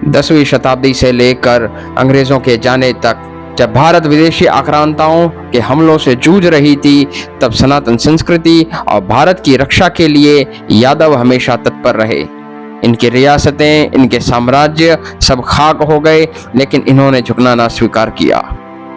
10वीं शताब्दी से लेकर अंग्रेजों के जाने तक जब भारत विदेशी आक्रांताओं के हमलों से जूझ रही थी, तब सनातन संस्कृति और भारत की रक्षा के लिए यादव हमेशा तत्पर रहे। इनकी रियासतें, इनके साम्राज्य सब खाक हो गए, लेकिन इन्होंने झुकना ना स्वीकार किया।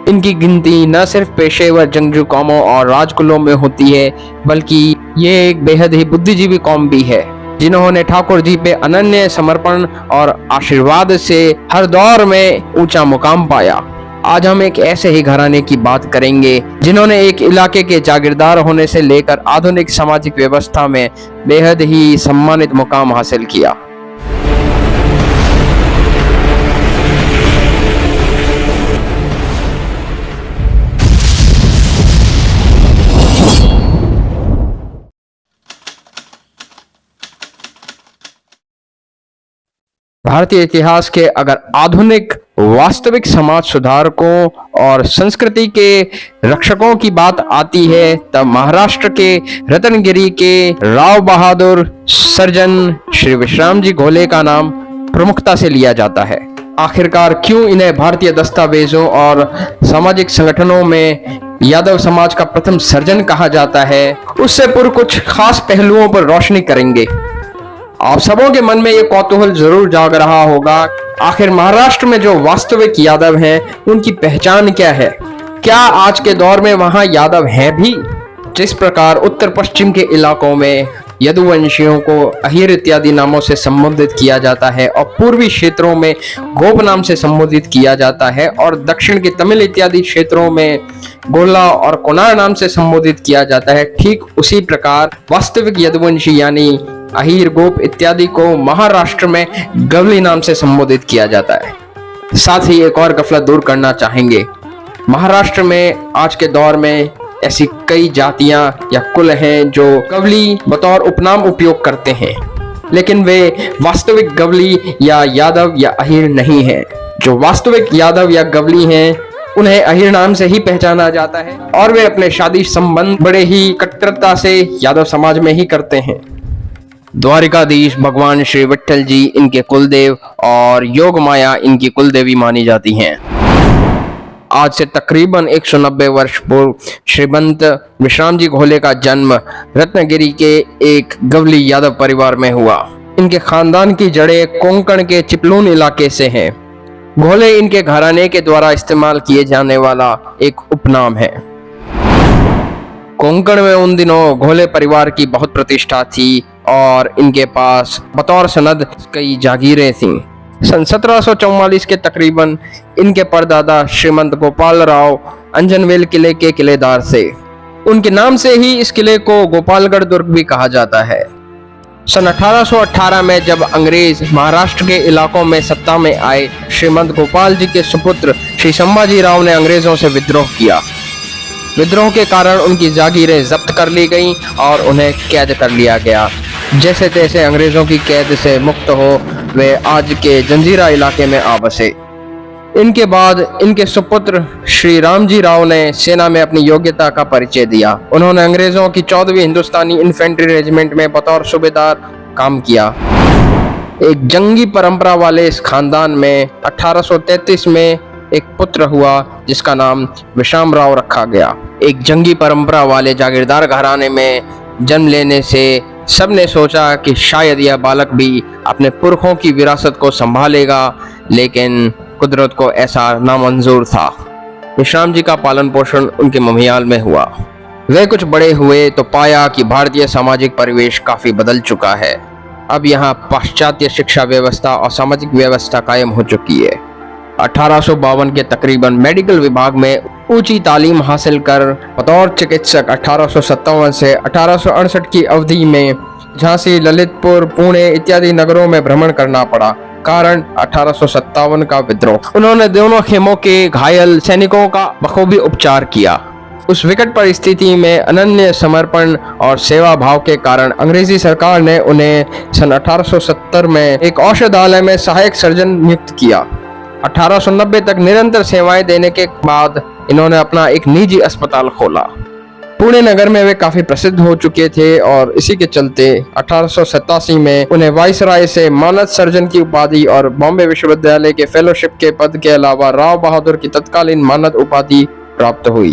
इनकी गिनती न सिर्फ पेशेवर जंगजू कौमों और राजकुलों में होती है, बल्कि ये एक बेहद ही बुद्धिजीवी कौम भी है, जिन्होंने ठाकुर जी पे अनन्य समर्पण और आशीर्वाद से हर दौर में ऊंचा मुकाम पाया। आज हम एक ऐसे ही घराने की बात करेंगे जिन्होंने एक इलाके के जागीरदार होने से लेकर आधुनिक सामाजिक व्यवस्था में बेहद ही सम्मानित मुकाम हासिल किया। भारतीय इतिहास के अगर आधुनिक वास्तविक समाज सुधारकों और संस्कृति के रक्षकों की बात आती है, तब महाराष्ट्र के रत्नगिरी के राव बहादुर सर्जन श्री विश्राम जी घोले का नाम प्रमुखता से लिया जाता है। आखिरकार क्यों इन्हें भारतीय दस्तावेजों और सामाजिक संगठनों में यादव समाज का प्रथम सर्जन कहा जाता है, उससे पूर्व कुछ खास पहलुओं पर रोशनी करेंगे। आप सबों के मन में ये कौतूहल जरूर जाग रहा होगा, आखिर महाराष्ट्र में जो वास्तविक यादव हैं, उनकी पहचान क्या है? क्या आज के दौर में वहां यादव हैं भी? जिस प्रकार उत्तर पश्चिम के इलाकों में यदुवंशियों को अहिर इत्यादि नामों से संबोधित किया जाता है और पूर्वी क्षेत्रों में गोप नाम से संबोधित किया जाता है और दक्षिण के तमिल इत्यादि क्षेत्रों में गोला और कोनार नाम से संबोधित किया जाता है, ठीक उसी प्रकार वास्तविक यदुवंशी यानी अहिर, गोप इत्यादि को महाराष्ट्र में गवली नाम से संबोधित किया जाता है। साथ ही एक और गफलत दूर करना चाहेंगे, महाराष्ट्र में आज के दौर में ऐसी कई जातियां या कुल हैं जो गवली बतौर उपनाम उपयोग करते हैं, लेकिन वे वास्तविक गवली या यादव या अहिर नहीं हैं। जो वास्तविक यादव या गवली हैं, उन्हें अहिर नाम से ही पहचाना जाता है और वे अपने शादी संबंध बड़े ही कट्टरता से यादव समाज में ही करते हैं। द्वारिकाधीश भगवान श्री विट्ठल जी इनके कुलदेव और योग माया इनकी कुलदेवी मानी जाती हैं। आज से तकरीबन 190 वर्ष पूर्व श्रीमंत विश्राम जी घोले का जन्म रत्नगिरी के एक गवली यादव परिवार में हुआ। इनके खानदान की जड़ें कोंकण के चिपलून इलाके से हैं। घोले इनके घराने के द्वारा इस्तेमाल किए जाने वाला एक उपनाम है। कोंकण में उन दिनों घोले परिवार की बहुत प्रतिष्ठा थी और इनके पास बतौर सनद कई जागीरें थीं। सन 1744 के तकरीबन इनके परदादा श्रीमंत गोपाल राव अंजनवेल किले के किलेदार थे। उनके नाम से ही इस किले को गोपालगढ़ दुर्ग भी कहा जाता है। सन 1818 में जब अंग्रेज महाराष्ट्र के इलाकों में सत्ता में आए, श्रीमंत गोपाल जी के सुपुत्र श्री संभाजी राव ने अंग्रेजों से विद्रोह किया। विद्रोह के कारण उनकी जागीरें जब्त कर ली गईं और उन्हें कैद कर लिया गया। जैसे तैसे अंग्रेजों की कैद से मुक्त हो वे आज के जंजीरा इलाके में आ बसे। इनके बाद इनके सुपुत्र श्री रामजी राव ने सेना में अपनी योग्यता का परिचय दिया। उन्होंने अंग्रेजों की 14वीं हिंदुस्तानी इन्फेंट्री रेजिमेंट में बतौर सूबेदार काम किया। एक जंगी परंपरा वाले इस खानदान में 1833 में एक पुत्र हुआ जिसका नाम विश्राम राव रखा गया। एक जंगी परंपरा वाले जागीरदार घराने में जन्म लेने से सबने सोचा कि शायद यह बालक भी अपने पुरखों की विरासत को संभालेगा, लेकिन कुदरत को ऐसा नामंजूर था। विश्राम जी का पालन पोषण उनके ममियाल में हुआ। वे कुछ बड़े हुए तो पाया कि भारतीय सामाजिक परिवेश काफी बदल चुका है। अब यहाँ पाश्चात्य शिक्षा व्यवस्था और सामाजिक व्यवस्था कायम हो चुकी है। 1852 के तकरीबन मेडिकल विभाग में ऊंची तालीम हासिल कर बतौर चिकित्सक 1857 से 1868 की अवधि में झांसी, ललितपुर, पुणे इत्यादि नगरों में भ्रमण करना पड़ा। कारण 1857 का विद्रोह। उन्होंने दोनों खेमों के घायल सैनिकों का बखूबी उपचार किया। उस विकट परिस्थिति में अनन्य समर्पण और सेवा भाव के कारण अंग्रेजी सरकार ने उन्हें सन 1870 में एक औषधालय में सहायक सर्जन नियुक्त किया। 1890 तक निरंतर सेवाएं देने के बाद इन्होंने अपना एक निजी अस्पताल खोला। पुणे नगर में वे काफी प्रसिद्ध हो चुके थे और इसी के चलते 1887 में उन्हें वाइसराय से मानद सर्जन की उपाधि और बॉम्बे विश्वविद्यालय के फेलोशिप के पद के अलावा राव बहादुर की तत्कालीन मानद उपाधि प्राप्त हुई।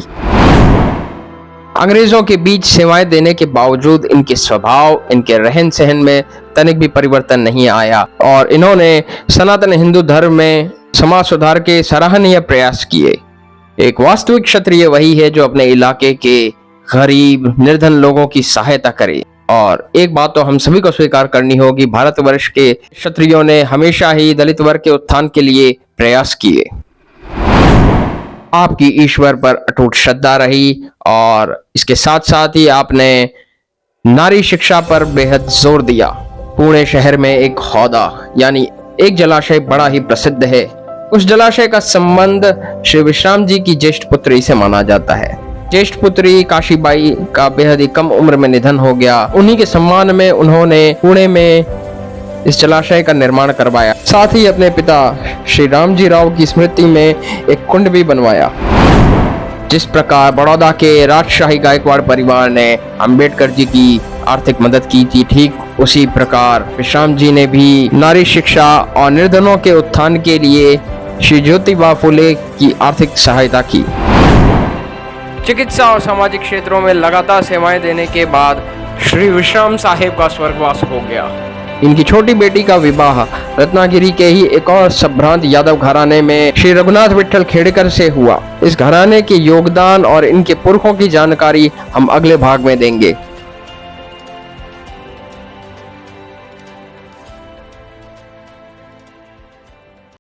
अंग्रेजों के बीच सेवाएं देने के बावजूद इनके स्वभाव, इनके रहन सहन में तनिक भी परिवर्तन नहीं आया और इन्होंने सनातन हिंदू धर्म में समाज सुधार के सराहनीय प्रयास किए। एक वास्तविक क्षत्रिय वही है जो अपने इलाके के गरीब निर्धन लोगों की सहायता करे। और एक बात तो हम सभी को स्वीकार करनी होगी, भारतवर्ष के क्षत्रियों ने हमेशा ही दलित वर्ग के उत्थान के लिए प्रयास किए। आपकी ईश्वर पर अटूट श्रद्धा रही और इसके साथ साथ ही आपने नारी शिक्षा पर बेहद जोर दिया। पुणे शहर में एक हौदा यानी एक जलाशय बड़ा ही प्रसिद्ध है। उस जलाशय का संबंध श्री विश्राम जी की ज्येष्ठ पुत्री से माना जाता है। ज्येष्ठ पुत्री काशीबाई का बेहद ही कम उम्र में निधन हो गया। उन्हीं के सम्मान में उन्होंने पुणे में इस जलाशय का निर्माण करवाया। साथ ही अपने पिता श्री रामजी राव की स्मृति में एक कुंड भी बनवाया। जिस प्रकार बड़ौदा के राजशाही गायकवाड़ परिवार ने अंबेडकर जी की आर्थिक मदद की थी, ठीक उसी प्रकार विश्राम जी ने भी नारी शिक्षा और निर्धनों के उत्थान के लिए श्री ज्योतिबा फुले की आर्थिक सहायता की। चिकित्सा और सामाजिक क्षेत्रों में लगातार सेवाएं देने के बाद श्री विश्राम साहेब का स्वर्गवास हो गया। इनकी छोटी बेटी का विवाह रत्नागिरी के ही एक और संभ्रांत यादव घराने में श्री रघुनाथ विठल खेड़कर से हुआ। इस घराने के योगदान और इनके पुरखों की जानकारी हम अगले भाग में देंगे।